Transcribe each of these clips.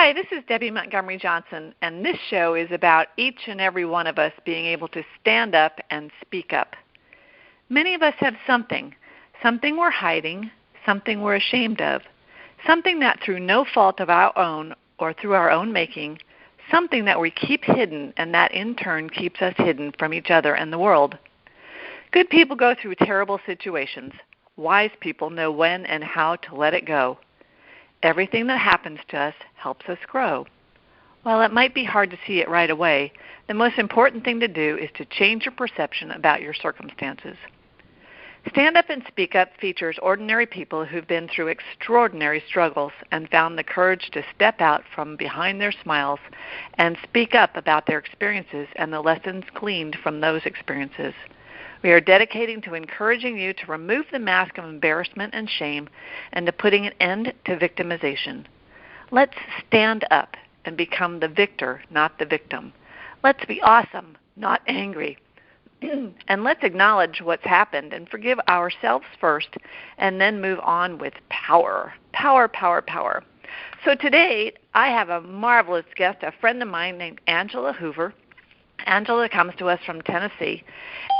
Hi, this is Debbie Montgomery Johnson, and this show is about each and every one of us being able to stand up and speak up. Many of us have something we're hiding, something we're ashamed of, something that through no fault of our own or through our own making, something that we keep hidden and that in turn keeps us hidden from each other and the world. Good people go through terrible situations. Wise people know when and how to let it go. Everything that happens to us helps us grow. While it might be hard to see it right away, the most important thing to do is to change your perception about your circumstances. Stand Up and Speak Up features ordinary people who've been through extraordinary struggles and found the courage to step out from behind their smiles and speak up about their experiences and the lessons gleaned from those experiences. We are dedicating to encouraging you to remove the mask of embarrassment and shame and to putting an end to victimization. Let's stand up and become the victor, not the victim. Let's be awesome, not angry. And let's acknowledge what's happened and forgive ourselves first and then move on with power. Power, power, power. So today I have a marvelous guest, a friend of mine named Angela Hoover. Angela comes to us from Tennessee,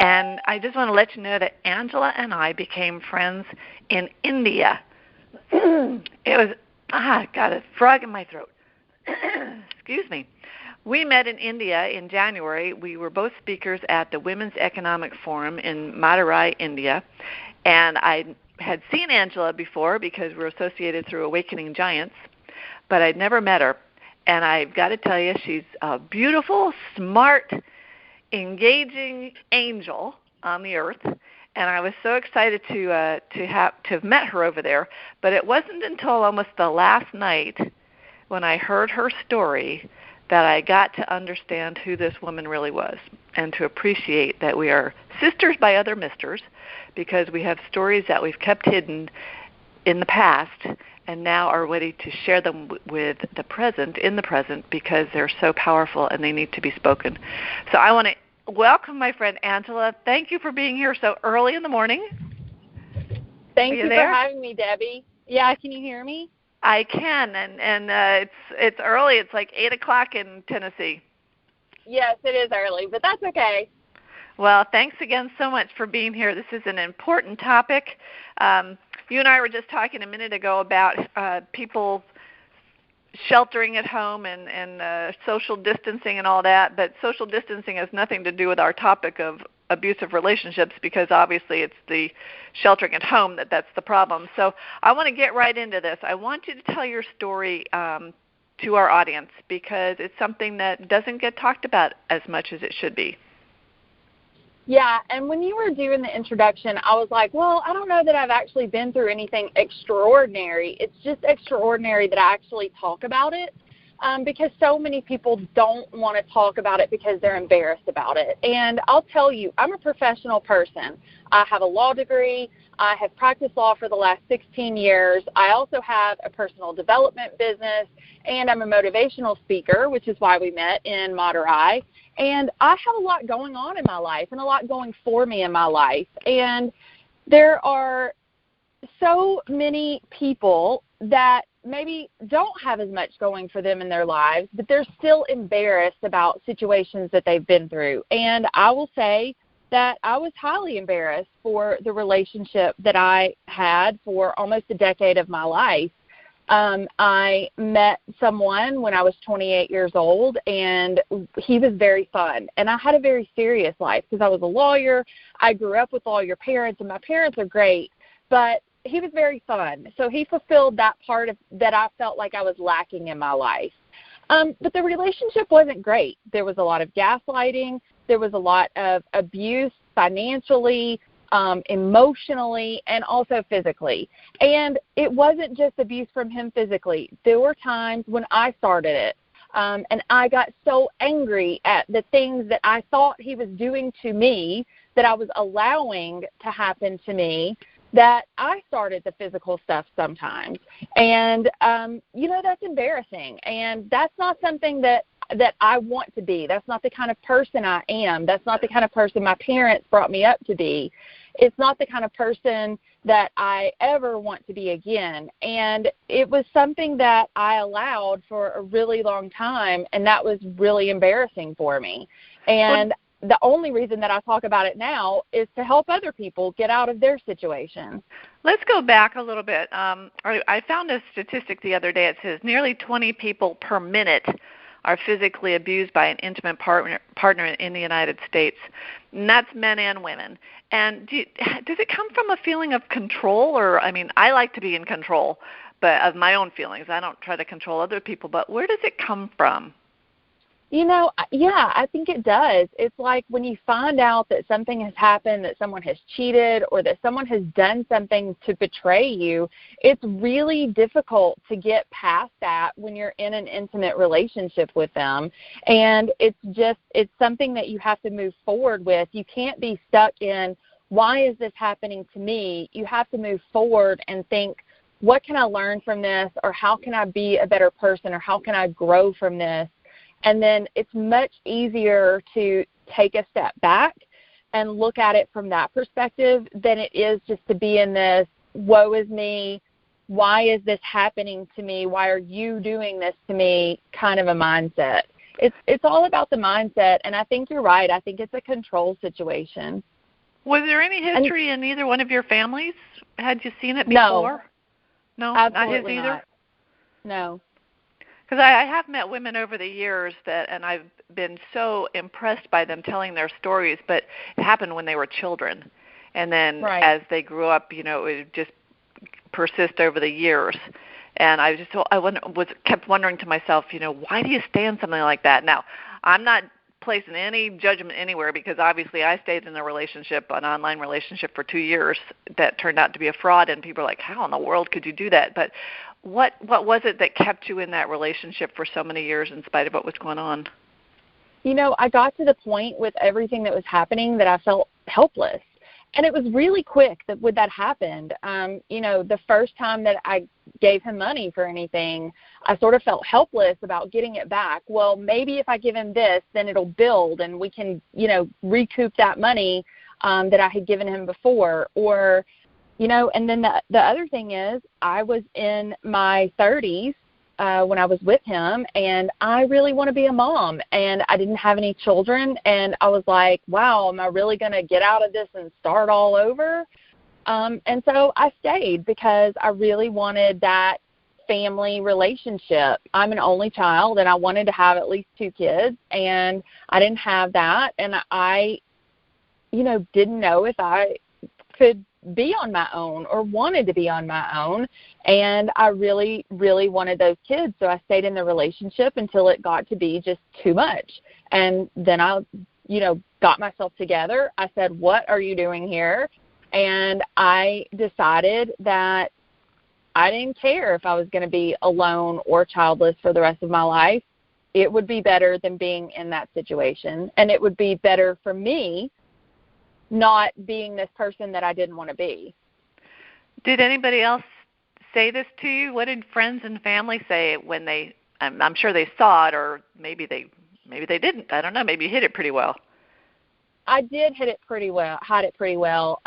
and I just want to let you know that Angela and I became friends in India. Got a frog in my throat. Excuse me. We met in India in January. We were both speakers at the Women's Economic Forum in Madurai, India, and I had seen Angela before because we're associated through Awakening Giants, but I'd never met her. And I've got to tell you, she's a beautiful, smart, engaging angel on the earth. And I was so excited to have met her over there. But it wasn't until almost the last night when I heard her story that I got to understand who this woman really was and to appreciate that we are sisters by other misters because we have stories that we've kept hidden in the past and now are ready to share them with the present, in the present, because they're so powerful and they need to be spoken. So I want to welcome my friend Angela. Thank you for being here so early in the morning. Thank you for having me, Debbie. Yeah, can you hear me? I can, and it's early. It's like 8 o'clock in Tennessee. Yes, it is early, but that's okay. Well, thanks again so much for being here. This is an important topic. You and I were just talking a minute ago about people sheltering at home and social distancing and all that, but social distancing has nothing to do with our topic of abusive relationships because obviously it's the sheltering at home that's the problem. So I want to get right into this. I want you to tell your story to our audience because it's something that doesn't get talked about as much as it should be. Yeah, and when you were doing the introduction, I was like, well, I don't know that I've actually been through anything extraordinary. It's just extraordinary that I actually talk about it because so many people don't want to talk about it because they're embarrassed about it. And I'll tell you, I'm a professional person. I have a law degree. I have practiced law for the last 16 years. I also have a personal development business, and I'm a motivational speaker, which is why we met in Madurai. And I have a lot going on in my life and a lot going for me in my life. And there are so many people that maybe don't have as much going for them in their lives, but they're still embarrassed about situations that they've been through. And I will say that I was highly embarrassed for the relationship that I had for almost a decade of my life. I met someone when I was 28 years old, and he was very fun. And I had a very serious life because I was a lawyer. I grew up with lawyer parents, and my parents are great, but he was very fun. So he fulfilled that part of that I felt like I was lacking in my life. But the relationship wasn't great. There was a lot of gaslighting. There was a lot of abuse financially, emotionally, and also physically. And it wasn't just abuse from him physically. There were times when I started it, and I got so angry at the things that I thought he was doing to me, that I was allowing to happen to me, that I started the physical stuff sometimes. And, that's embarrassing. And that's not something that I want to be. That's not the kind of person I am. That's not the kind of person my parents brought me up to be. It's not the kind of person that I ever want to be again. And it was something that I allowed for a really long time, and that was really embarrassing for me. And the only reason that I talk about it now is to help other people get out of their situation. Let's go back a little bit. I found a statistic the other day. It says nearly 20 people per minute are physically abused by an intimate partner in the United States, and that's men and women. And does it come from a feeling of control? Or, I mean, I like to be in control, but of my own feelings. I don't try to control other people, but where does it come from? You know, yeah, I think it does. It's like when you find out that something has happened, that someone has cheated, or that someone has done something to betray you, it's really difficult to get past that when you're in an intimate relationship with them. And it's something that you have to move forward with. You can't be stuck in, why is this happening to me? You have to move forward and think, what can I learn from this? Or how can I be a better person? Or how can I grow from this? And then it's much easier to take a step back and look at it from that perspective than it is just to be in this, woe is me, why is this happening to me, why are you doing this to me kind of a mindset. It's all about the mindset, and I think you're right. I think it's a control situation. Was there any history in either one of your families? Had you seen it before? No, absolutely not his either? Not. No. Because I have met women over the years and I've been so impressed by them telling their stories, but it happened when they were children. And then as they grew up, it would just persist over the years. And I kept wondering to myself, why do you stand something like that? Now, I'm not placing any judgment anywhere because obviously I stayed in an online relationship for 2 years that turned out to be a fraud, and people are like, how in the world could you do that? But what was it that kept you in that relationship for so many years in spite of what was going on? I got to the point with everything that was happening that I felt helpless. And it was really quick when that happened. The first time that I gave him money for anything, I sort of felt helpless about getting it back. Well, maybe if I give him this, then it'll build and we can, recoup that money that I had given him before. Or, and then the other thing is I was in my 30s when I was with him, and I really want to be a mom, and I didn't have any children, and I was like, wow, am I really going to get out of this and start all over? And so I stayed because I really wanted that family relationship. I'm an only child, and I wanted to have at least 2 kids, and I didn't have that, and I, didn't know if I could be on my own or wanted to be on my own, and I really, really wanted those kids, so I stayed in the relationship until it got to be just too much. And then I, got myself together. I said, what are you doing here? And I decided that I didn't care if I was going to be alone or childless for the rest of my life. It would be better than being in that situation, and it would be better for me not being this person that I didn't want to be. Did anybody else say this to you? What did friends and family say when I'm sure they saw it, or maybe they didn't. I don't know. Maybe you hid it pretty well. I did hide it pretty well.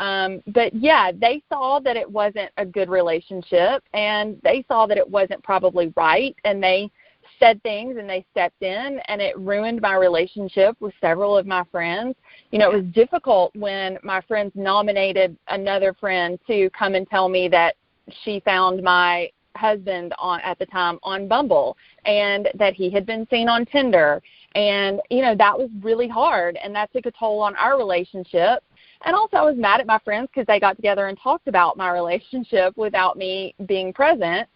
But yeah, they saw that it wasn't a good relationship, and they saw that it wasn't probably right, and they said things and they stepped in, and it ruined my relationship with several of my friends. It was difficult when my friends nominated another friend to come and tell me that she found my husband at the time on Bumble, and that he had been seen on Tinder. And, that was really hard, and that took a toll on our relationship. And also I was mad at my friends because they got together and talked about my relationship without me being present.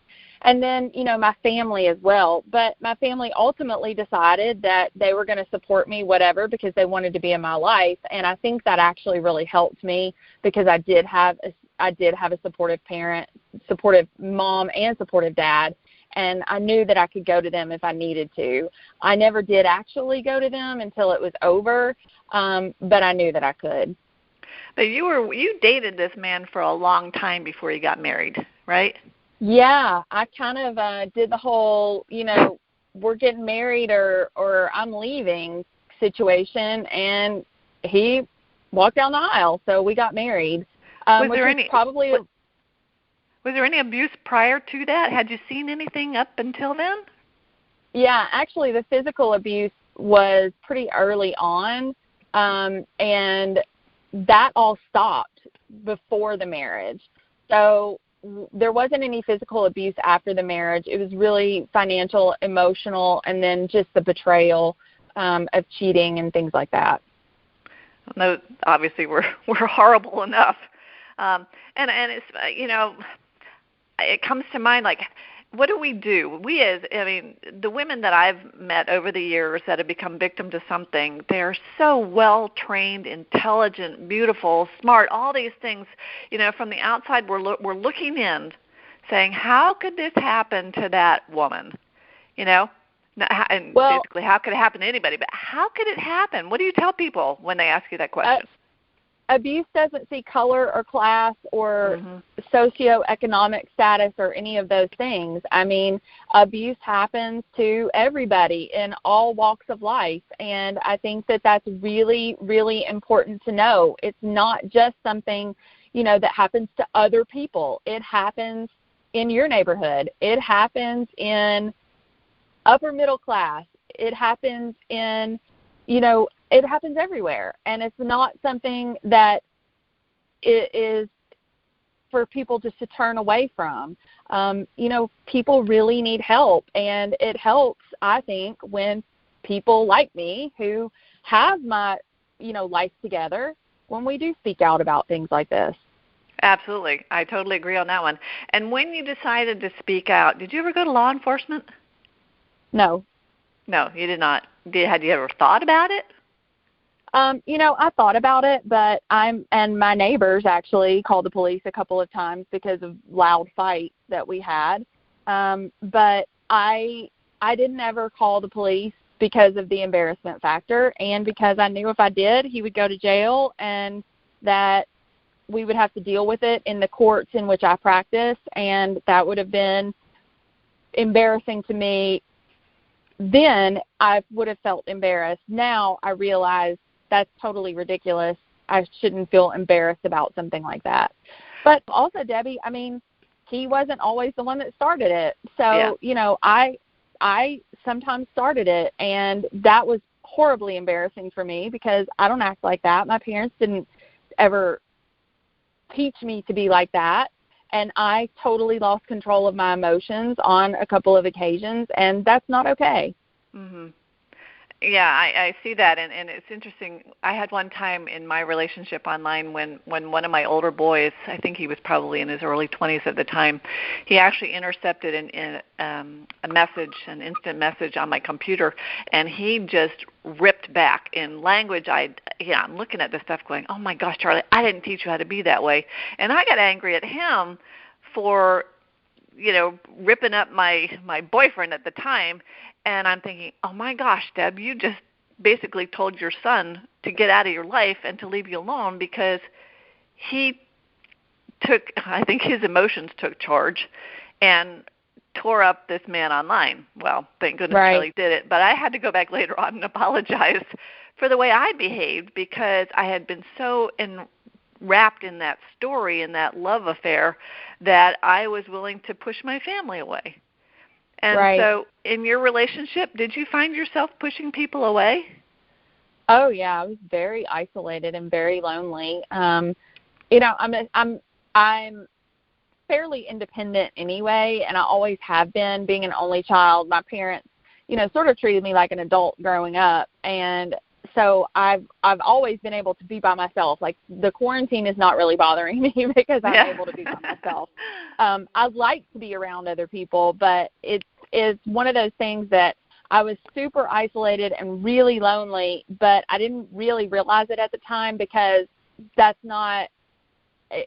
And then, my family as well. But my family ultimately decided that they were going to support me, whatever, because they wanted to be in my life. And I think that actually really helped me because I did have a supportive parent, supportive mom, and supportive dad. And I knew that I could go to them if I needed to. I never did actually go to them until it was over, but I knew that I could. But you dated this man for a long time before you got married, right? Yeah, I kind of did the whole, we're getting married or I'm leaving situation, and he walked down the aisle, so we got married. Was there any probably? Was there any abuse prior to that? Had you seen anything up until then? Yeah, actually, the physical abuse was pretty early on, and that all stopped before the marriage. So there wasn't any physical abuse after the marriage. It was really financial, emotional, and then just the betrayal of cheating and things like that. No, obviously we're horrible enough, and it's it comes to mind like, what do? The women that I've met over the years that have become victim to something, they're so well trained, intelligent, beautiful, smart, all these things. From the outside, we're looking in, saying, how could this happen to that woman? And basically, how could it happen to anybody? But how could it happen? What do you tell people when they ask you that question? Abuse doesn't see color or class or socioeconomic status or any of those things. I mean, abuse happens to everybody in all walks of life, and I think that that's really, really important to know. It's not just something, that happens to other people. It happens in your neighborhood. It happens in upper middle class. It happens in, it happens everywhere, and it's not something that it is for people just to turn away from. People really need help, and it helps, I think, when people like me who have my, life together, when we do speak out about things like this. Absolutely. I totally agree on that one. And when you decided to speak out, did you ever go to law enforcement? No. No, you did not. Had you ever thought about it? I thought about it, but and my neighbors actually called the police a couple of times because of loud fights that we had. But I didn't ever call the police because of the embarrassment factor, and because I knew if I did, he would go to jail, and that we would have to deal with it in the courts in which I practice, and that would have been embarrassing to me. Then I would have felt embarrassed. Now I realize that's totally ridiculous. I shouldn't feel embarrassed about something like that. But also, Debbie, I mean, he wasn't always the one that started it. So, I sometimes started it, and that was horribly embarrassing for me because I don't act like that. My parents didn't ever teach me to be like that. And I totally lost control of my emotions on a couple of occasions, and that's not okay. Mm-hmm. Yeah, I see that, and it's interesting. I had one time in my relationship online when one of my older boys, I think he was probably in his early 20s at the time, he actually intercepted a message, an instant message on my computer, and he just ripped back in language. I'm looking at this stuff going, oh my gosh, Charlie, I didn't teach you how to be that way. And I got angry at him for, ripping up my boyfriend at the time. And I'm thinking, oh my gosh, Deb, you just basically told your son to get out of your life and to leave you alone because I think his emotions took charge and tore up this man online. Well, thank goodness Charlie did it. But I had to go back later on and apologize for the way I behaved because I had been so wrapped in that story and that love affair that I was willing to push my family away. And so in your relationship, did you find yourself pushing people away? Oh, yeah. I was very isolated and very lonely. I'm fairly independent anyway, and I always have been. Being an only child, my parents, sort of treated me like an adult growing up. And so I've always been able to be by myself. Like, the quarantine is not really bothering me because I'm able to be by myself. I like to be around other people, but it's one of those things that I was super isolated and really lonely, but I didn't really realize it at the time because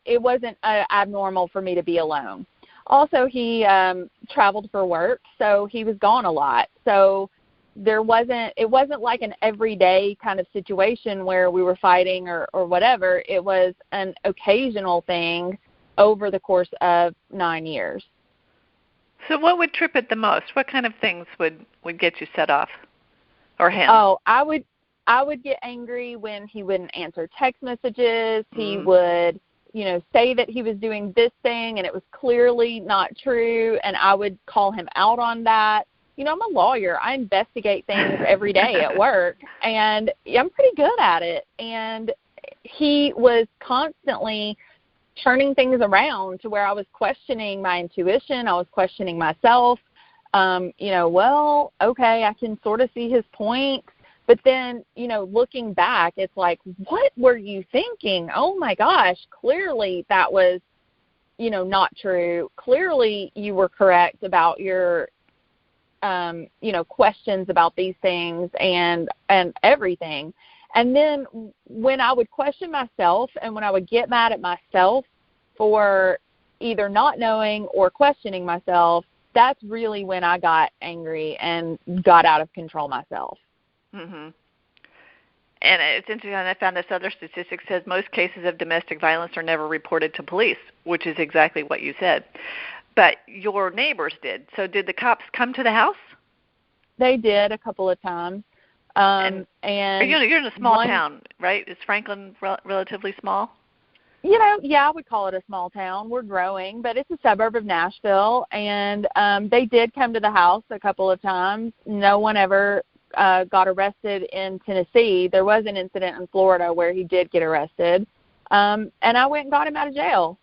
it wasn't abnormal for me to be alone. Also, he traveled for work, so he was gone a lot. So it wasn't like an everyday kind of situation where we were fighting or whatever. It was an occasional thing over the course of 9 years. So what would trip it the most? What kind of things would get you set off, or him? Oh, I would get angry when he wouldn't answer text messages. He would say that he was doing this thing and it was clearly not true, and I would call him out on that. I'm a lawyer. I investigate things every day at work, and I'm pretty good at it. And he was constantly turning things around to where I was questioning my intuition. I was questioning myself. Well, okay, I can sort of see his point. But then, looking back, it's like, what were you thinking? Oh, my gosh, clearly that was, not true. Clearly you were correct about your, questions about these things and everything. And then when I would question myself and when I would get mad at myself for either not knowing or questioning myself, that's really when I got angry and got out of control myself. Mm-hmm. And it's interesting, I found this other statistic says most cases of domestic violence are never reported to police, which is exactly what you said. But your neighbors did. So did the cops come to the house? They did a couple of times. And you're in a small town, right? Is Franklin relatively small? Yeah, I would call it a small town. We're growing, but it's a suburb of Nashville. And they did come to the house a couple of times. No one ever got arrested in Tennessee. There was an incident in Florida where he did get arrested. And I went and got him out of jail.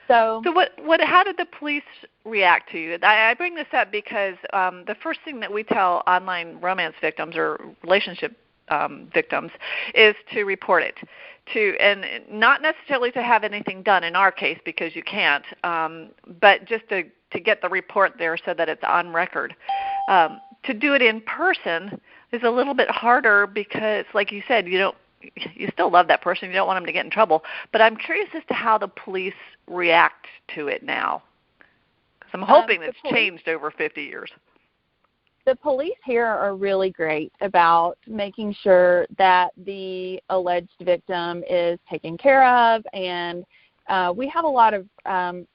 So how did the police react to you? I bring this up because the first thing that we tell online romance victims or relationship victims is to report it, and not necessarily to have anything done in our case because you can't, but just to get the report there so that it's on record. To do it in person is a little bit harder because, like you said, you still love that person. You don't want them to get in trouble. But I'm curious as to how the police react to it now, because I'm hoping it's changed over 50 years. The police here are really great about making sure that the alleged victim is taken care of, and we have a lot of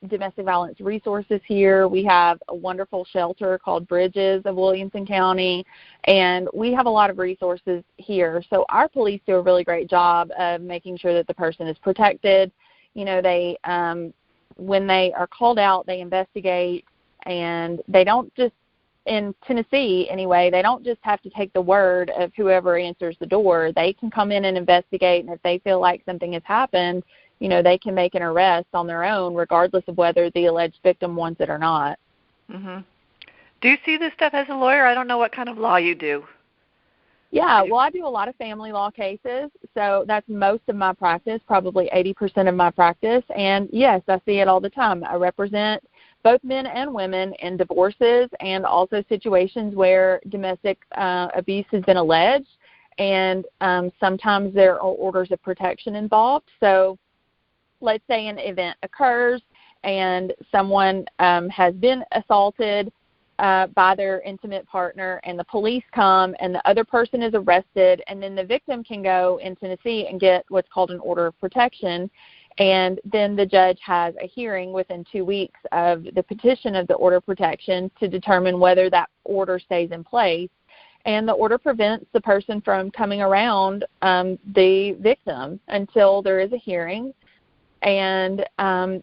domestic violence resources here. We have a wonderful shelter called Bridges of Williamson County, and we have a lot of resources here. So our police do a really great job of making sure that the person is protected. They when they are called out, they investigate, and they don't just, in Tennessee anyway, they don't just have to take the word of whoever answers the door. They can come in and investigate, and if they feel like something has happened, they can make an arrest on their own regardless of whether the alleged victim wants it or not. Mm-hmm. Do you see this stuff as a lawyer? I don't know what kind of law you do. Yeah, well, I do a lot of family law cases, so that's most of my practice, probably 80% of my practice. And, yes, I see it all the time. I represent both men and women in divorces and also situations where domestic abuse has been alleged, and sometimes there are orders of protection involved. So let's say an event occurs and someone has been assaulted by their intimate partner, and the police come and the other person is arrested, and then the victim can go in Tennessee and get what's called an order of protection. And then the judge has a hearing within 2 weeks of the petition of the order of protection to determine whether that order stays in place. And the order prevents the person from coming around the victim until there is a hearing. And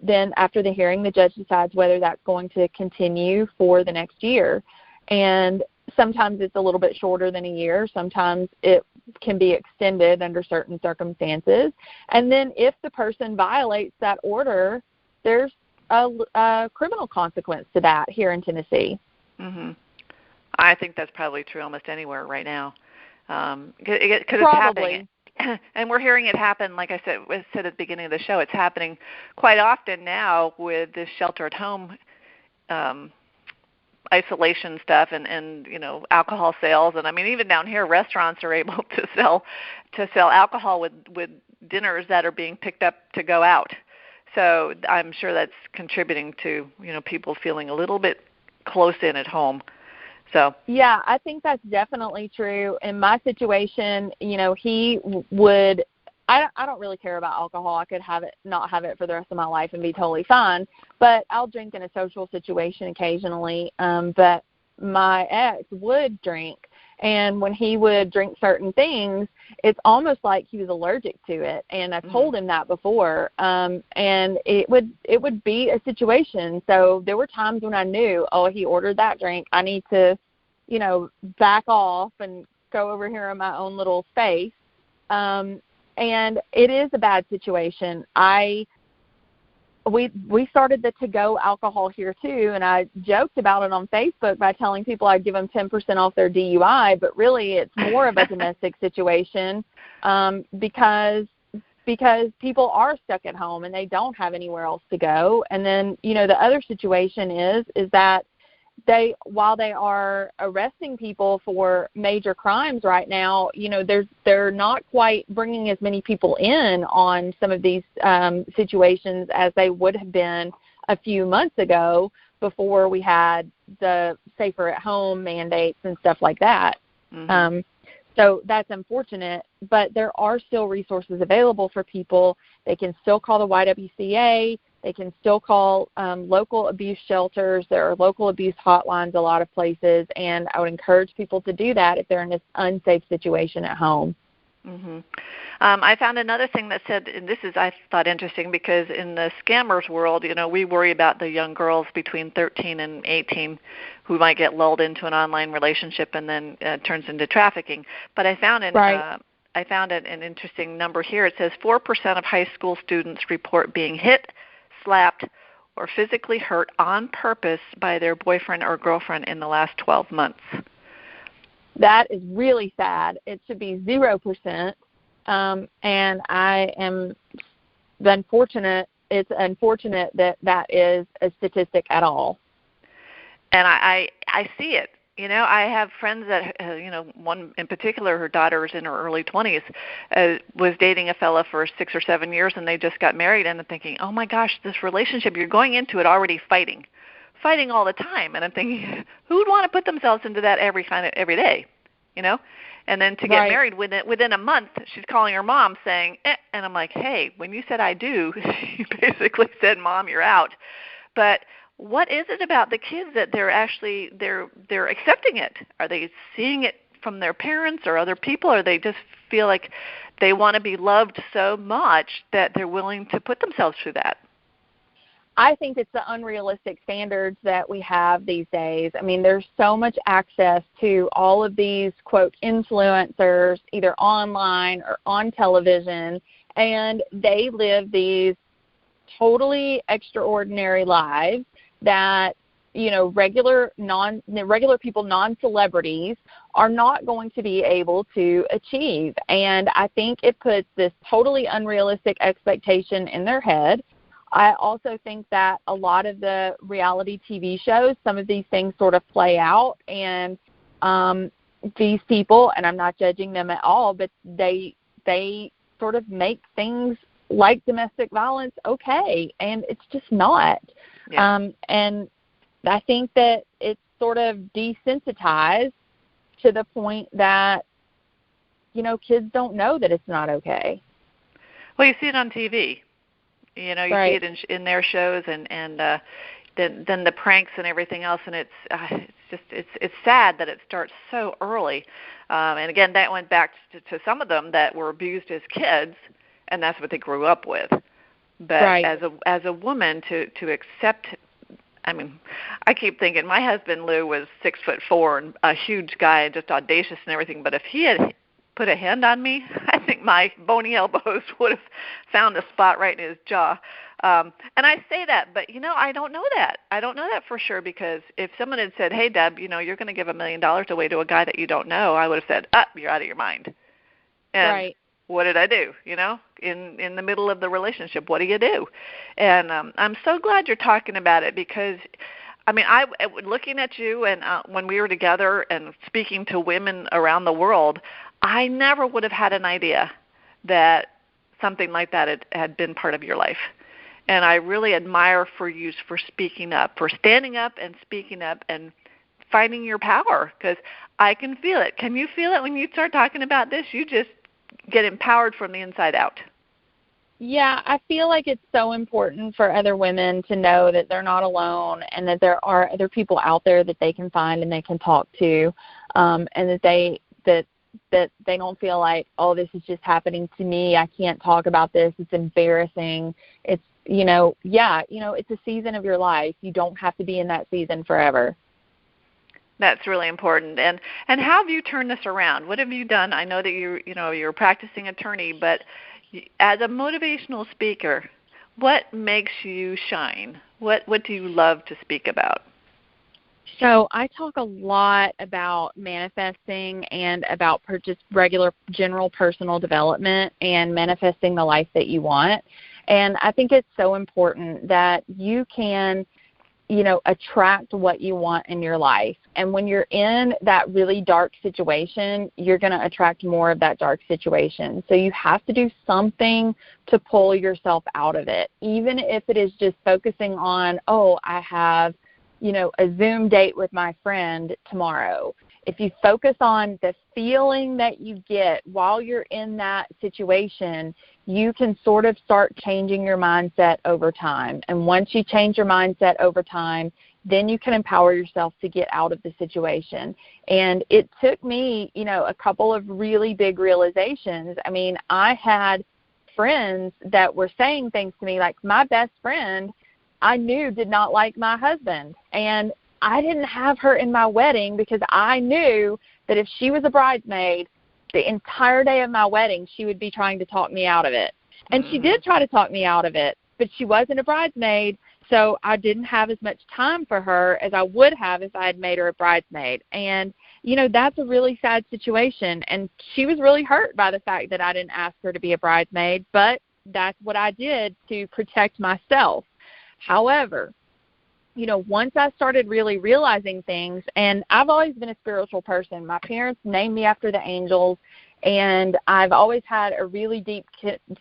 then after the hearing, the judge decides whether that's going to continue for the next year. And sometimes it's a little bit shorter than a year. Sometimes it can be extended under certain circumstances. And then if the person violates that order, there's a criminal consequence to that here in Tennessee. Mm-hmm. I think that's probably true almost anywhere right now, because it's happening. And we're hearing it happen, like I said at the beginning of the show, it's happening quite often now with this shelter-at-home isolation stuff and alcohol sales. And I mean, even down here, restaurants are able to sell alcohol with dinners that are being picked up to go out. So I'm sure that's contributing to people feeling a little bit close in at home. So yeah, I think that's definitely true. In my situation, he would. I don't really care about alcohol. I could not have it for the rest of my life and be totally fine. But I'll drink in a social situation occasionally. But my ex would drink, And when he would drink certain things, it's almost like he was allergic to it. And I've told him that before. And it would be a situation. So there were times when I knew, oh, he ordered that drink. I need to, back off and go over here in my own little space. And it is a bad situation. We started the to-go alcohol here too, and I joked about it on Facebook by telling people I'd give them 10% off their DUI, but really it's more of a domestic situation because people are stuck at home and they don't have anywhere else to go. And then, the other situation is that while they are arresting people for major crimes right now, they're not quite bringing as many people in on some of these situations as they would have been a few months ago before we had the safer at home mandates and stuff like that. So that's unfortunate, but there are still resources available for people. They can still call the YWCA. They can still call local abuse shelters. There are local abuse hotlines a lot of places, and I would encourage people to do that if they're in this unsafe situation at home. I found another thing that said, and this is, I thought, interesting, because in the scammers world, we worry about the young girls between 13 and 18 who might get lulled into an online relationship and then turns into trafficking. But I found an interesting number here. It says 4% of high school students report being hit, slapped, or physically hurt on purpose by their boyfriend or girlfriend in the last 12 months. That is really sad. It should be 0%. And I am unfortunate. It's unfortunate that is a statistic at all. And I see it. I have friends that, one in particular, her daughter is in her early 20s, was dating a fella for 6 or 7 years, and they just got married, and I'm thinking, oh my gosh, this relationship, you're going into it already fighting all the time. And I'm thinking, who would want to put themselves into that every day, And then to get married within a month, she's calling her mom saying, and I'm like, hey, when you said I do, you basically said, Mom, you're out. But what is it about the kids that they're accepting it? Are they seeing it from their parents or other people, or they just feel like they want to be loved so much that they're willing to put themselves through that? I think it's the unrealistic standards that we have these days. I mean, there's so much access to all of these, quote, influencers, either online or on television, and they live these totally extraordinary lives that, regular people, non-celebrities, are not going to be able to achieve. And I think it puts this totally unrealistic expectation in their head. I also think that a lot of the reality TV shows, some of these things sort of play out, and these people, and I'm not judging them at all, but they sort of make things like domestic violence okay, and it's just not. Yeah. And I think that it's sort of desensitized to the point that, kids don't know that it's not okay. Well, you see it on TV. You see it in their shows, and then the pranks and everything else, and it's sad that it starts so early. And again, that went back to some of them that were abused as kids, and that's what they grew up with. But as a woman to accept, I mean, I keep thinking my husband Lou was 6'4" and a huge guy and just audacious and everything. But if he had put a hand on me, I think my bony elbows would have found a spot right in his jaw. And I say that, but, I don't know that. I don't know that for sure, because if someone had said, hey, Deb, you're going to give $1 million away to a guy that you don't know, I would have said, you're out of your mind. And what did I do, in the middle of the relationship? What do you do? And I'm so glad you're talking about it, because looking at you and when we were together and speaking to women around the world, I never would have had an idea that something like that had been part of your life. And I really admire for you for speaking up, for standing up and speaking up and finding your power, because I can feel it. Can you feel it when you start talking about this? You just get empowered from the inside out. Yeah, I feel like it's so important for other women to know that they're not alone and that there are other people out there that they can find and they can talk to, and that they don't feel like, oh, this is just happening to me. I can't talk about this. It's embarrassing. It's, it's a season of your life. You don't have to be in that season forever. That's really important. And how have you turned this around? What have you done? I know that you're a practicing attorney, but as a motivational speaker, what makes you shine? What do you love to speak about? So I talk a lot about manifesting and about just regular general personal development and manifesting the life that you want. And I think it's so important that you can, attract what you want in your life. And when you're in that really dark situation, you're going to attract more of that dark situation. So you have to do something to pull yourself out of it, even if it is just focusing on, I have a Zoom date with my friend tomorrow. If you focus on the feeling that you get while you're in that situation, you can sort of start changing your mindset over time. And once you change your mindset over time, then you can empower yourself to get out of the situation. And it took me, a couple of really big realizations. I mean, I had friends that were saying things to me, like my best friend I knew did not like my husband. And I didn't have her in my wedding because I knew that if she was a bridesmaid, the entire day of my wedding, she would be trying to talk me out of it. And she did try to talk me out of it, but she wasn't a bridesmaid, so I didn't have as much time for her as I would have if I had made her a bridesmaid. And, that's a really sad situation. And she was really hurt by the fact that I didn't ask her to be a bridesmaid, but that's what I did to protect myself. However, once I started really realizing things, and I've always been a spiritual person. My parents named me after the angels, and I've always had a really deep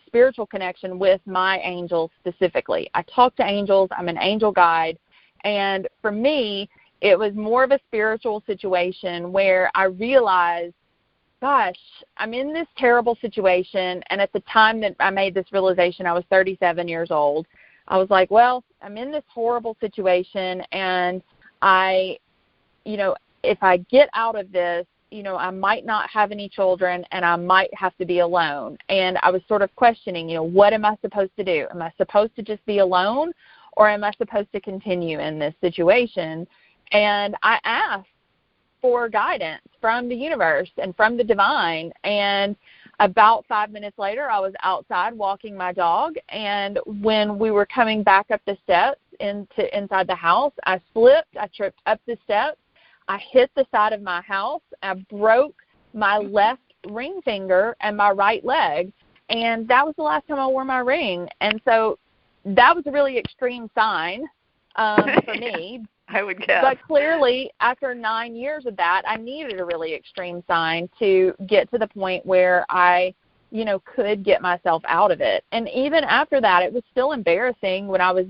spiritual connection with my angels specifically. I talk to angels. I'm an angel guide. And for me, it was more of a spiritual situation where I realized, gosh, I'm in this terrible situation. And at the time that I made this realization, I was 37 years old. I was like, well, I'm in this horrible situation, and if I get out of this, I might not have any children, and I might have to be alone. And I was sort of questioning, what am I supposed to do? Am I supposed to just be alone, or am I supposed to continue in this situation? And I asked for guidance from the universe and from the divine, and about 5 minutes later, I was outside walking my dog, and when we were coming back up the steps inside the house, I slipped. I tripped up the steps. I hit the side of my house. I broke my left ring finger and my right leg, and that was the last time I wore my ring. And so that was a really extreme sign for me. I would guess. But clearly, after 9 years of that, I needed a really extreme sign to get to the point where I, could get myself out of it. And even after that, it was still embarrassing when I was,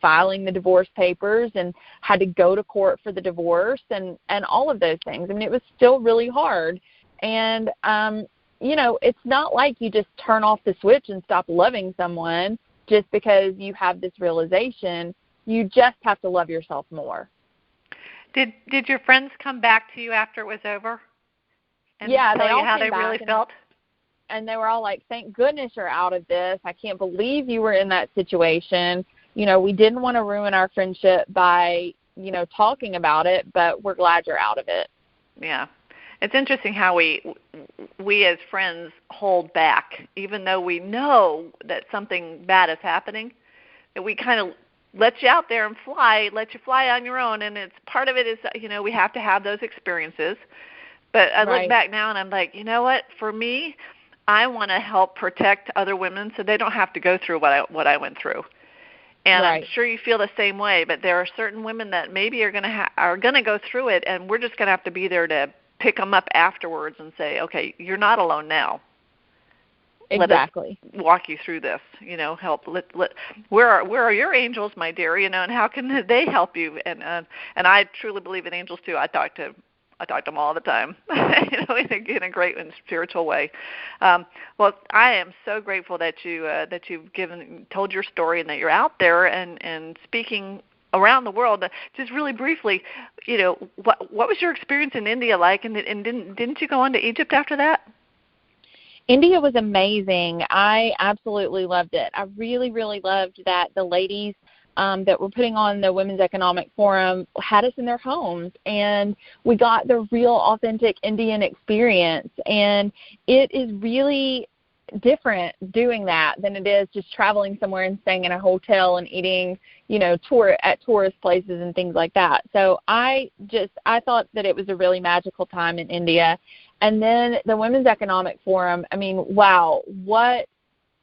filing the divorce papers and had to go to court for the divorce and all of those things. I mean, it was still really hard. And, it's not like you just turn off the switch and stop loving someone just because you have this realization. You just have to love yourself more. Did your friends come back to you after it was over? And yeah, tell they all you how came they back really felt? And they were all like, thank goodness you're out of this. I can't believe you were in that situation. We didn't want to ruin our friendship by, talking about it, but we're glad you're out of it. Yeah. It's interesting how we as friends hold back, even though we know that something bad is happening, that we kind of let you out there and let you fly on your own. And it's part of it is, we have to have those experiences. But I look back now and I'm like, you know what? For me, I want to help protect other women so they don't have to go through what I went through. And I'm sure you feel the same way. But there are certain women that maybe are going to go through it, and we're just going to have to be there to pick them up afterwards and say, okay, you're not alone now. Exactly. Let us walk you through this, help. Where are your angels, my dear, and how can they help you? And I truly believe in angels too. I talk to I talk to them all the time, in a great and spiritual way. Well, I am so grateful that you've told your story and that you're out there and speaking around the world. Just really briefly, what was your experience in India like, and didn't you go on to Egypt after that? India was amazing. I absolutely loved it. I really, really loved that the ladies that were putting on the Women's Economic Forum had us in their homes, and we got the real authentic Indian experience. And it is really different doing that than it is just traveling somewhere and staying in a hotel and eating, at tourist places and things like that. So I thought that it was a really magical time in India. And then the Women's Economic Forum, wow, what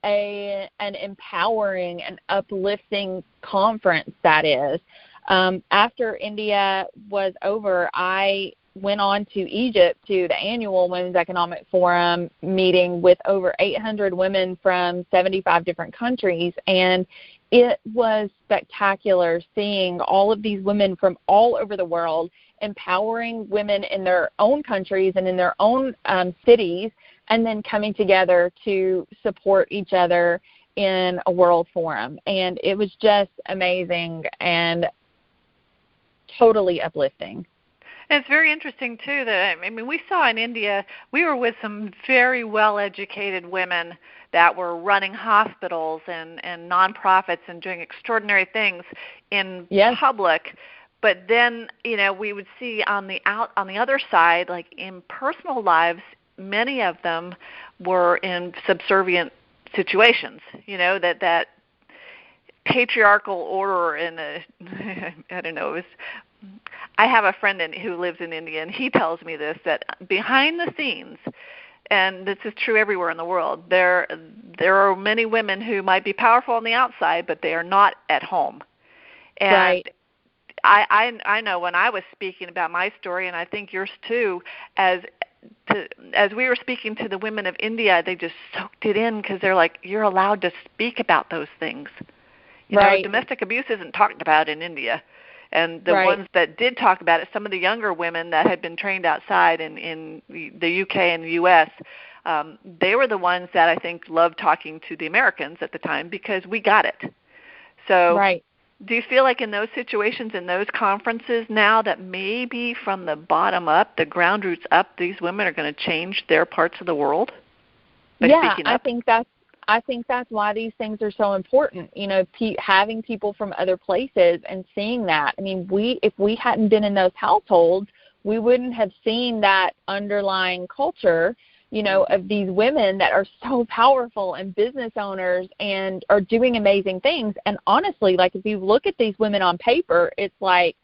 an empowering and uplifting conference that is. After India was over, I went on to Egypt to the annual Women's Economic Forum meeting with over 800 women from 75 different countries, and it was spectacular seeing all of these women from all over the world empowering women in their own countries and in their own cities, and then coming together to support each other in a world forum. And it was just amazing and totally uplifting. And it's very interesting, too, that, we saw in India, we were with some very well-educated women that were running hospitals and nonprofits and doing extraordinary things in public. But then, we would see on the other side, like in personal lives, many of them were in subservient situations, that patriarchal order I don't know, I have a friend who lives in India, and he tells me this, that behind the scenes, and this is true everywhere in the world, there are many women who might be powerful on the outside, but they are not at home. And right. I know when I was speaking about my story, and I think yours too, as we were speaking to the women of India, they just soaked it in because they're like, you're allowed to speak about those things. Domestic abuse isn't talked about in India. And the ones that did talk about it, some of the younger women that had been trained outside in the UK and the US, they were the ones that I think loved talking to the Americans at the time because we got it. So do you feel like in those situations, in those conferences now, that maybe from the bottom up, the ground roots up, these women are going to change their parts of the world by speaking up? I think that's why these things are so important. Having people from other places and seeing that. If we hadn't been in those households, we wouldn't have seen that underlying culture, of these women that are so powerful and business owners and are doing amazing things. And honestly, like if you look at these women on paper, it's like,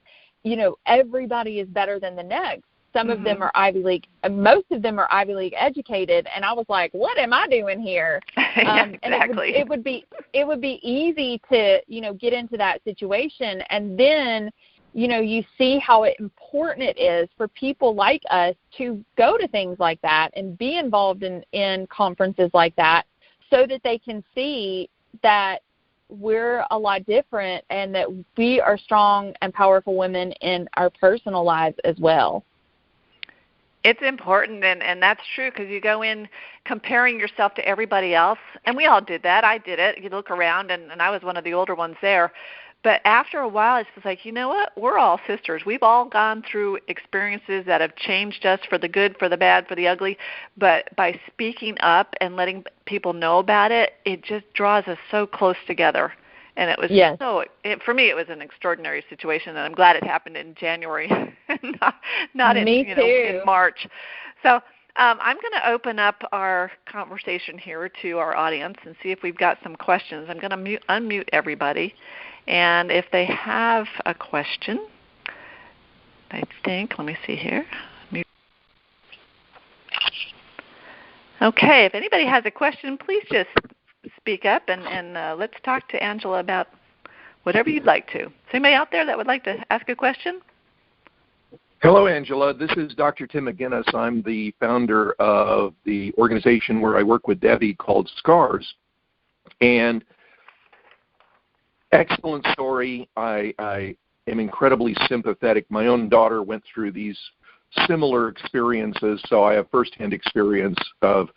everybody is better than the next. Some of them are Ivy League, most of them are Ivy League educated, and I was like, "What am I doing here?" Exactly. And it would be easy to get into that situation, and then you see how important it is for people like us to go to things like that and be involved in conferences like that, so that they can see that we're a lot different and that we are strong and powerful women in our personal lives as well. It's important, and that's true, because you go in comparing yourself to everybody else, and we all did that. I did it. You look around, and I was one of the older ones there. But after a while, it's just like, you know what? We're all sisters. We've all gone through experiences that have changed us for the good, for the bad, for the ugly. But by speaking up and letting people know about it, it just draws us so close together. And it was for me, it was an extraordinary situation, and I'm glad it happened in January, not in March. So I'm going to open up our conversation here to our audience and see if we've got some questions. I'm going to unmute everybody, and if they have a question, I think, let me see here. Okay, if anybody has a question, please just speak up, and let's talk to Angela about whatever you'd like to. Is anybody out there that would like to ask a question? Hello, Angela. This is Dr. Tim McGinnis. I'm the founder of the organization where I work with Debbie called SCARS. And excellent story. I am incredibly sympathetic. My own daughter went through these similar experiences, so I have firsthand experience of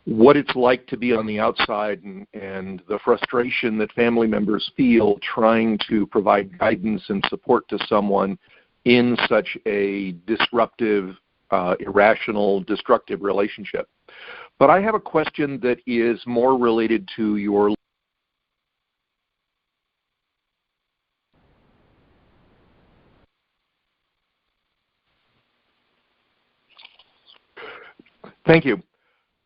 what it's like to be on the outside and the frustration that family members feel trying to provide guidance and support to someone in such a disruptive, irrational, destructive relationship. But I have a question that is more related to your Thank you.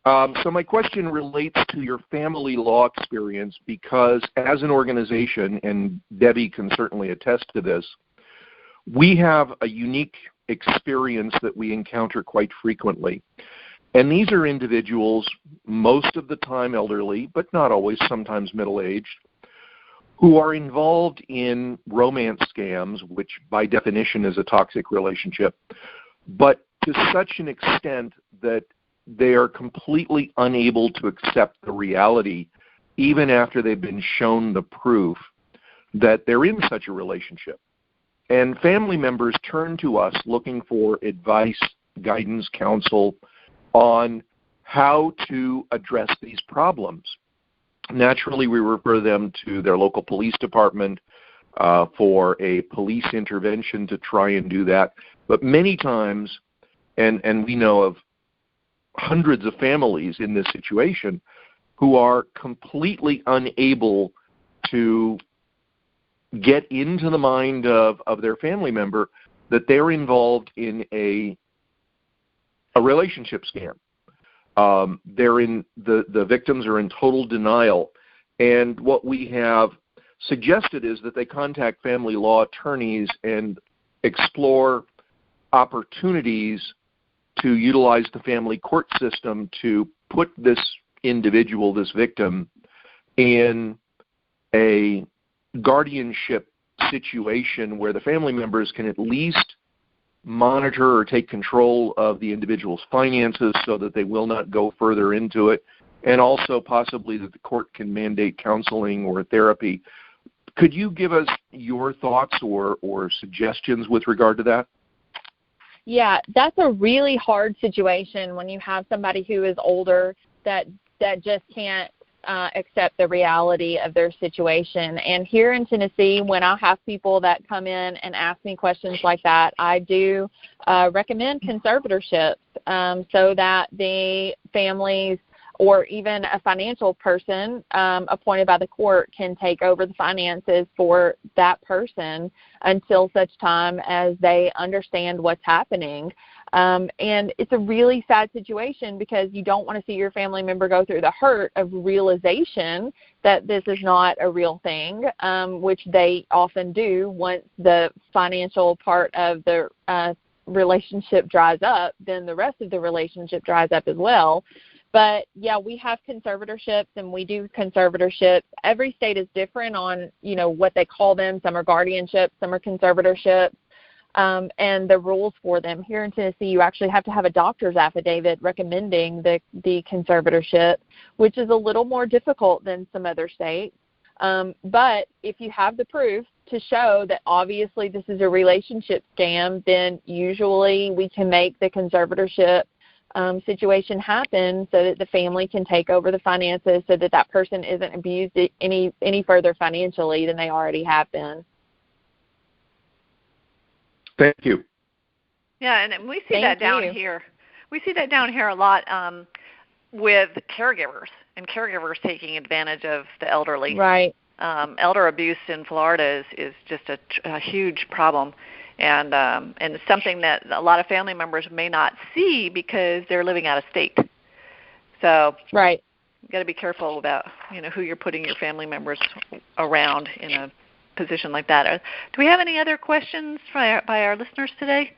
So my question relates to your family law experience because as an organization, and Debbie can certainly attest to this, we have a unique experience that we encounter quite frequently. And these are individuals, most of the time elderly, but not always, sometimes middle-aged, who are involved in romance scams, which by definition is a toxic relationship, but to such an extent that they are completely unable to accept the reality, even after they've been shown the proof that they're in such a relationship. And family members turn to us looking for advice, guidance, counsel on how to address these problems. Naturally, we refer them to their local police department for a police intervention to try and do that. But many times, and we know of hundreds of families in this situation who are completely unable to get into the mind of their family member that they're involved in a relationship scam. The victims are in total denial, and what we have suggested is that they contact family law attorneys and explore opportunities to utilize the family court system to put this individual, this victim, in a guardianship situation where the family members can at least monitor or take control of the individual's finances so that they will not go further into it, and also possibly that the court can mandate counseling or therapy. Could you give us your thoughts or suggestions with regard to that? Yeah, that's a really hard situation when you have somebody who is older that just can't accept the reality of their situation. And here in Tennessee, when I have people that come in and ask me questions like that, I do recommend conservatorships so that the families or even a financial person appointed by the court can take over the finances for that person until such time as they understand what's happening. And it's a really sad situation because you don't want to see your family member go through the hurt of realization that this is not a real thing, which they often do once the financial part of the relationship dries up, then the rest of the relationship dries up as well. But, yeah, we have conservatorships, and we do conservatorships. Every state is different on, what they call them. Some are guardianships, some are conservatorships, and the rules for them. Here in Tennessee, you actually have to have a doctor's affidavit recommending the conservatorship, which is a little more difficult than some other states. But if you have the proof to show that obviously this is a relationship scam, then usually we can make the conservatorship situation happen so that the family can take over the finances so that that person isn't abused any further financially than they already have been. Thank you. Yeah, and we see that down here. We see that down here a lot with caregivers and caregivers taking advantage of the elderly. Right. Elder abuse in Florida is just a huge problem. And it's something that a lot of family members may not see because they're living out of state. So right, you got to be careful about who you're putting your family members around in a position like that. Do we have any other questions by our listeners today?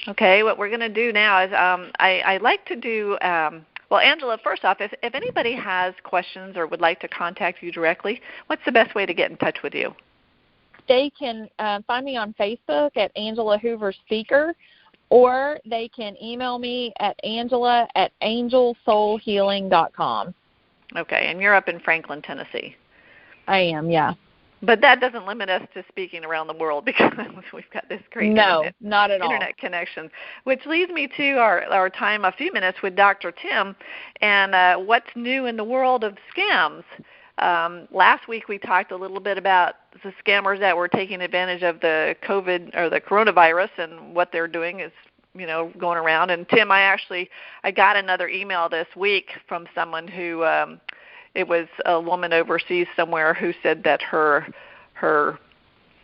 Okay, what we're going to do now is I like to do. Well, Angela, first off, if anybody has questions or would like to contact you directly, what's the best way to get in touch with you? They can find me on Facebook at Angela Hoover Speaker, or they can email me at angela@angelsoulhealing.com. Okay, and you're up in Franklin, Tennessee. I am, yeah. But that doesn't limit us to speaking around the world because we've got this great not at all. internet connection. Which leads me to our time, a few minutes with Dr. Tim, and what's new in the world of scams. Last week we talked a little bit about the scammers that were taking advantage of the COVID or the coronavirus and what they're doing is, going around. And Tim, I got another email this week from someone who it was a woman overseas somewhere who said that her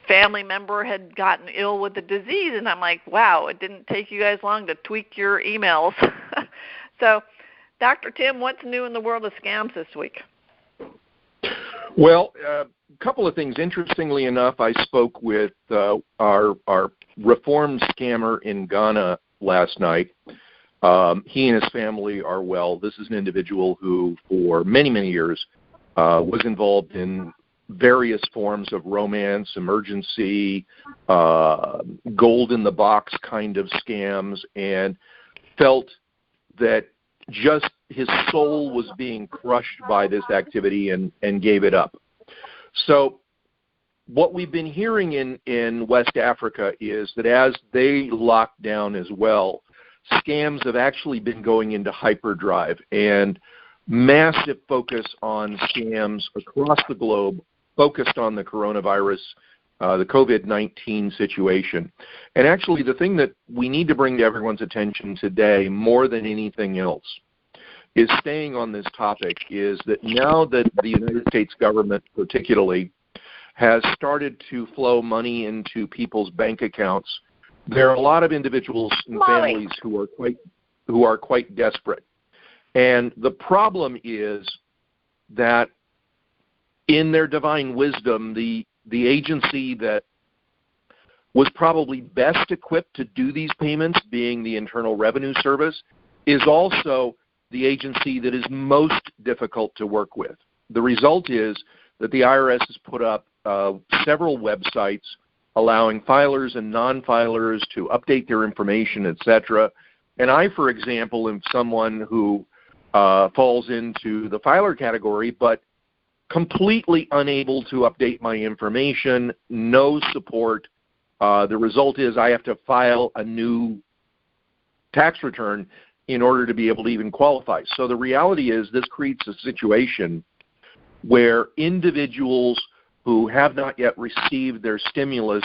family member had gotten ill with the disease, and I'm like, wow, it didn't take you guys long to tweak your emails. So, Dr. Tim, what's new in the world of scams this week? Well, a couple of things. Interestingly enough, I spoke with our reformed scammer in Ghana last night. He and his family are well. This is an individual who, for many, many years, was involved in various forms of romance, emergency, gold in the box kind of scams, and felt that just his soul was being crushed by this activity and gave it up. So what we've been hearing in West Africa is that as they lock down as well, scams have actually been going into hyperdrive and massive focus on scams across the globe focused on the coronavirus, the COVID-19 situation. And actually the thing that we need to bring to everyone's attention today more than anything else is staying on this topic is that now that the United States government particularly has started to flow money into people's bank accounts, there are a lot of individuals and families who are quite desperate. And the problem is that in their divine wisdom, the agency that was probably best equipped to do these payments, being the Internal Revenue Service, is also the agency that is most difficult to work with. The result is that the IRS has put up several websites allowing filers and non-filers to update their information, etc. And I, for example, am someone who falls into the filer category, but completely unable to update my information, no support. The result is I have to file a new tax return in order to be able to even qualify. So the reality is this creates a situation where individuals who have not yet received their stimulus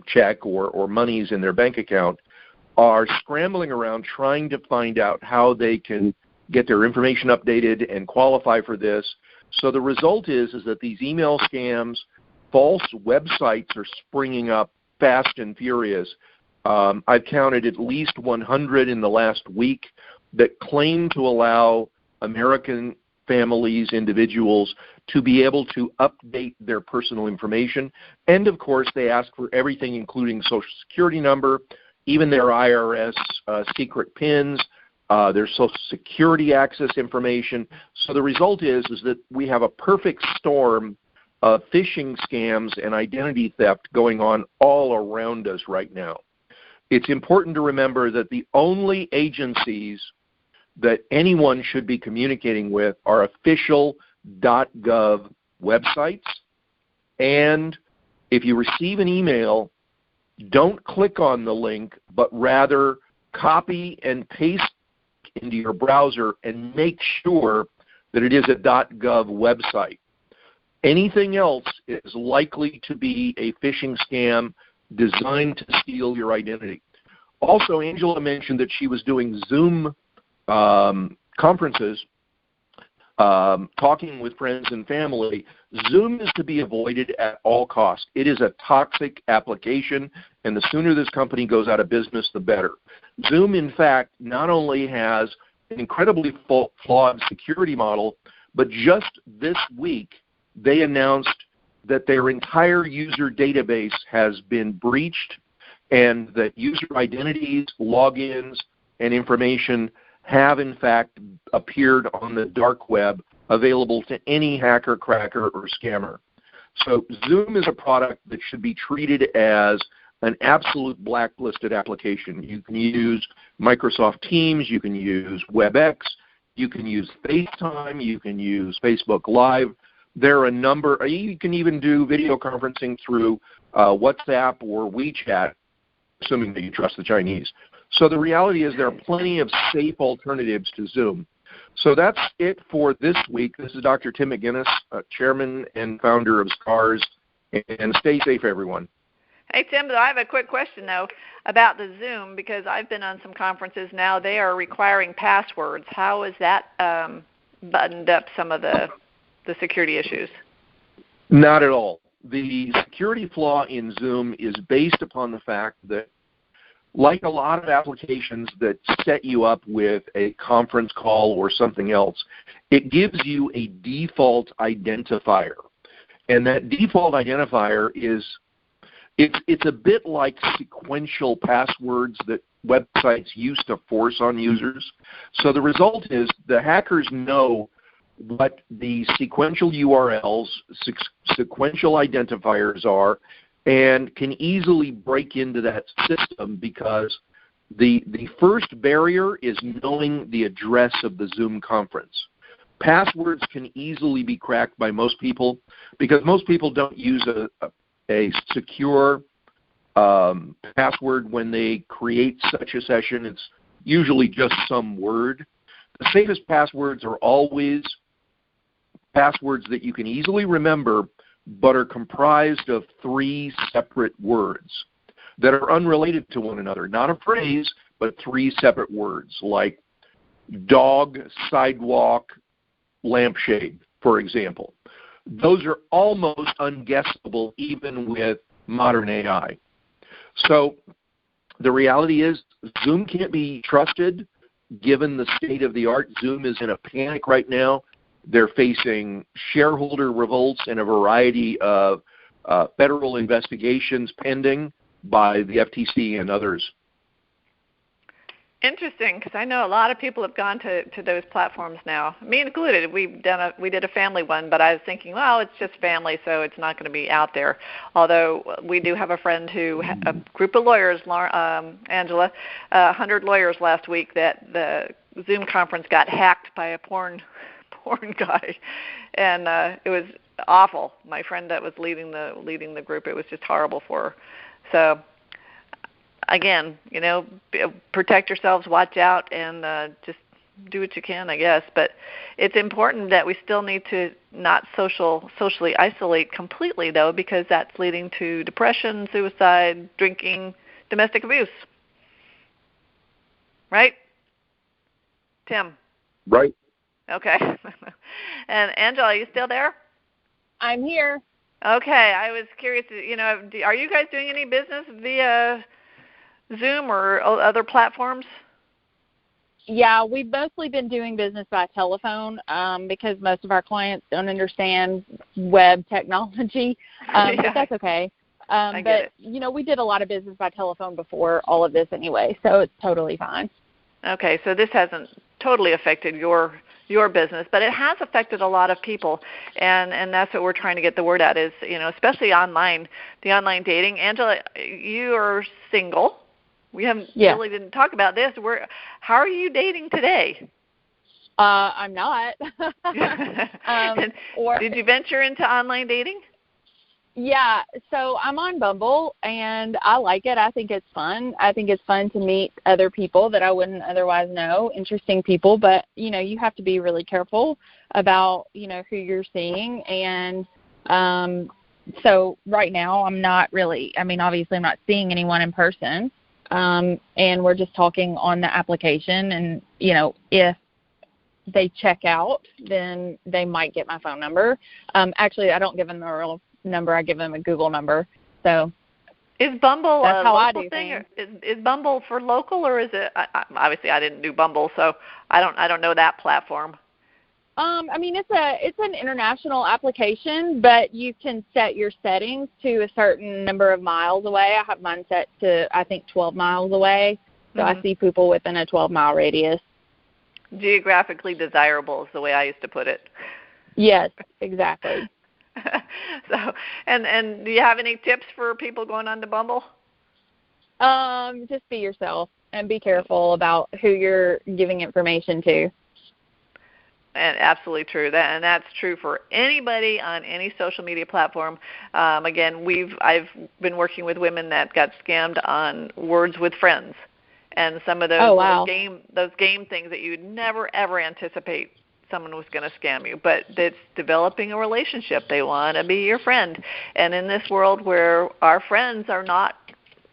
check or monies in their bank account are scrambling around trying to find out how they can get their information updated and qualify for this. So the result is that these email scams, false websites are springing up fast and furious. I've counted at least 100 in the last week that claim to allow American families, individuals, to be able to update their personal information. And, of course, they ask for everything, including Social Security number, even their IRS secret PINs, their Social Security access information. So the result is that we have a perfect storm of phishing scams and identity theft going on all around us right now. It's important to remember that the only agencies that anyone should be communicating with are official .gov websites. And if you receive an email, don't click on the link, but rather copy and paste into your browser and make sure that it is a .gov website. Anything else is likely to be a phishing scam designed to steal your identity. Also, Angela mentioned that she was doing Zoom conferences, talking with friends and family. Zoom is to be avoided at all costs. It is a toxic application, and the sooner this company goes out of business, the better. Zoom, in fact, not only has an incredibly flawed security model, but just this week they announced that their entire user database has been breached and that user identities, logins, and information have in fact appeared on the dark web, available to any hacker, cracker, or scammer. So Zoom is a product that should be treated as an absolute blacklisted application. You can use Microsoft Teams, you can use WebEx, you can use FaceTime, you can use Facebook Live, There are a number. You can even do video conferencing through WhatsApp or WeChat, assuming that you trust the Chinese. So the reality is there are plenty of safe alternatives to Zoom. So that's it for this week. This is Dr. Tim McGinnis, Chairman and founder of SCARS, and stay safe, everyone. Hey, Tim, I have a quick question, though, about the Zoom, because I've been on some conferences now. They are requiring passwords. How is that buttoned up some of the security issues? Not at all. The security flaw in Zoom is based upon the fact that, like a lot of applications that set you up with a conference call or something else, it gives you a default identifier. And that default identifier is, it's a bit like sequential passwords that websites used to force on users. So the result is the hackers know what the sequential URLs, sequential identifiers are, and can easily break into that system because the first barrier is knowing the address of the Zoom conference. Passwords can easily be cracked by most people because most people don't use a secure password when they create such a session. It's usually just some word. The safest passwords are always passwords that you can easily remember but are comprised of 3 separate words that are unrelated to one another. Not a phrase, but 3 separate words, like dog, sidewalk, lampshade, for example. Those are almost unguessable even with modern AI. So the reality is Zoom can't be trusted given the state of the art. Zoom is in a panic right now. They're facing shareholder revolts and a variety of federal investigations pending by the FTC and others. Interesting, because I know a lot of people have gone to those platforms now, me included. We did a family one, but I was thinking, well, it's just family, so it's not going to be out there. Although we do have a friend who, a group of lawyers, Angela, 100 lawyers last week, that the Zoom conference got hacked by a porn guy, and it was awful. My friend that was leading the group, it was just horrible for her. So again, protect yourselves, watch out, and just do what you can, I guess. But it's important that we still need to not socially isolate completely, though, because that's leading to depression, suicide, drinking, domestic abuse. Right? Tim? Right. Okay. And Angela, are you still there? I'm here. Okay. I was curious, are you guys doing any business via Zoom or other platforms? Yeah, we've mostly been doing business by telephone because most of our clients don't understand web technology, but that's okay. But we did a lot of business by telephone before all of this anyway, so it's totally fine. Okay, so this hasn't totally affected your business, but it has affected a lot of people, and that's what we're trying to get the word out is, especially online, the online dating. Angela, you are single. We really didn't talk about this. How are you dating today? I'm not. Did you venture into online dating? Yeah, so I'm on Bumble, and I like it. I think it's fun. I think it's fun to meet other people that I wouldn't otherwise know, interesting people. But, you have to be really careful about, who you're seeing. And so right now I'm not really, obviously I'm not seeing anyone in person. And we're just talking on the application. And, if they check out, then they might get my phone number. Actually, I don't give them a real number. I give them a Google number. So is Bumble that's a how local I do thing? Is Bumble for local, or is it? Obviously, I didn't do Bumble, so I don't know that platform. It's an international application, but you can set your settings to a certain number of miles away. I have mine set to, I think, 12 miles away. So I see people within a 12-mile radius. Geographically desirable is the way I used to put it. Yes, exactly. So, and do you have any tips for people going on to Bumble? Just be yourself and be careful about who you're giving information to. And absolutely true. And that's true for anybody on any social media platform. Again, I've been working with women that got scammed on Words with Friends, and some of those those game things that you'd never ever anticipate someone was going to scam you. But it's developing a relationship. They want to be your friend. And in this world where our friends are not,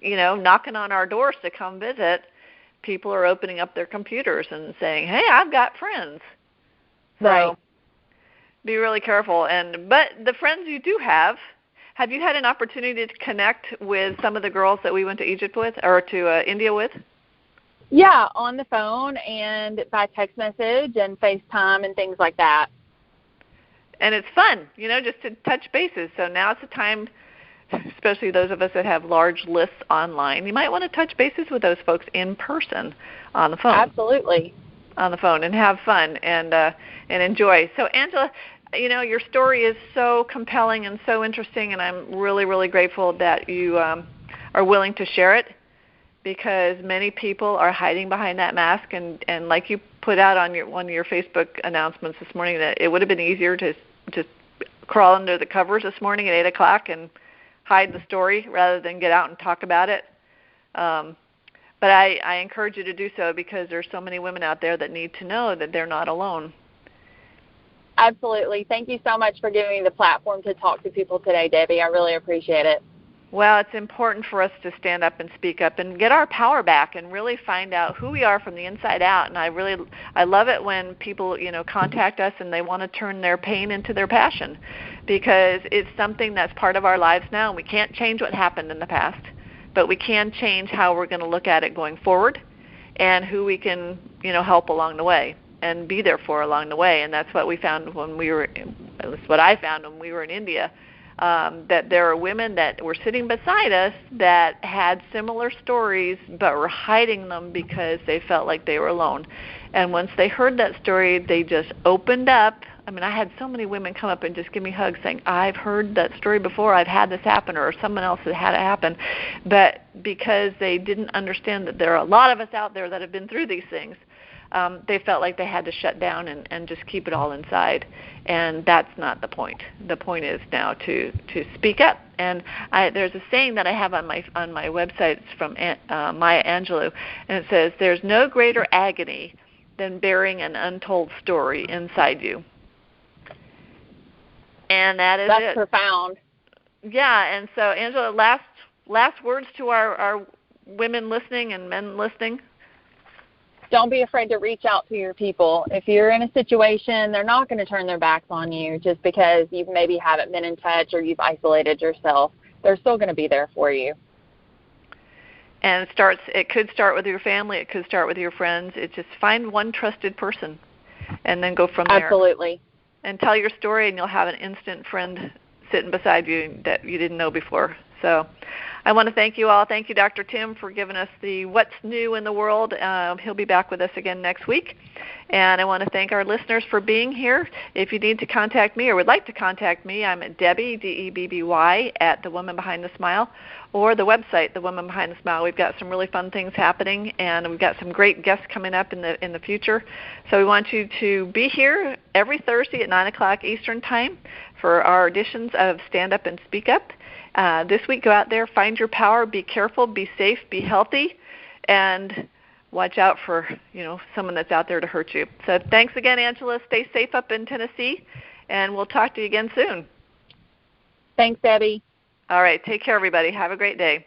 knocking on our doors to come visit, people are opening up their computers and saying, "Hey, I've got friends." Right. So be really careful. But the friends you do have you had an opportunity to connect with some of the girls that we went to Egypt with, or to India with? Yeah, on the phone and by text message and FaceTime and things like that. And it's fun, just to touch bases. So now's the time, especially those of us that have large lists online, you might want to touch bases with those folks in person on the phone. Absolutely. On the phone, and have fun and enjoy. So Angela, your story is so compelling and so interesting, and I'm really, really grateful that you are willing to share it, because many people are hiding behind that mask, and like you put out on one of your Facebook announcements this morning, that it would have been easier to just crawl under the covers this morning at 8 o'clock and hide the story rather than get out and talk about it. But I encourage you to do so, because there's so many women out there that need to know that they're not alone. Absolutely. Thank you so much for giving me the platform to talk to people today, Debbie. I really appreciate it. Well, it's important for us to stand up and speak up and get our power back and really find out who we are from the inside out. And I love it when people, contact us and they want to turn their pain into their passion, because it's something that's part of our lives now, and we can't change what happened in the past, but we can change how we're going to look at it going forward, and who we can, help along the way and be there for along the way. And that's what we found when we were, at least what I found when we were in India. That there are women that were sitting beside us that had similar stories but were hiding them because they felt like they were alone. And once they heard that story, they just opened up. I mean, I had so many women come up and just give me hugs saying, "I've heard that story before, I've had this happen," or someone else had had it happen. But because they didn't understand that there are a lot of us out there that have been through these things, they felt like they had to shut down and just keep it all inside. And that's not the point. The point is now to speak up. And there's a saying that I have on my website. It's from Maya Angelou, and it says, "There's no greater agony than bearing an untold story inside you." And that's it. That's profound. Yeah, and so Angela, last words to our women listening and men listening. Don't be afraid to reach out to your people. If you're in a situation, they're not going to turn their backs on you just because you maybe haven't been in touch or you've isolated yourself. They're still going to be there for you. And it could start with your family. It could start with your friends. It just find one trusted person and then go from there. Absolutely. And tell your story, and you'll have an instant friend sitting beside you that you didn't know before. So I want to thank you all. Thank you, Dr. Tim, for giving us the what's new in the world. He'll be back with us again next week. And I want to thank our listeners for being here. If you need to contact me or would like to contact me, I'm at Debbie, Debby, at The Woman Behind the Smile, or the website, The Woman Behind the Smile. We've got some really fun things happening, and we've got some great guests coming up in the future. So we want you to be here every Thursday at 9 o'clock Eastern Time for our editions of Stand Up and Speak Up. This week, go out there, find your power, be careful, be safe, be healthy, and watch out for someone that's out there to hurt you. So thanks again, Angela. Stay safe up in Tennessee, and we'll talk to you again soon. Thanks, Debbie. All right. Take care, everybody. Have a great day.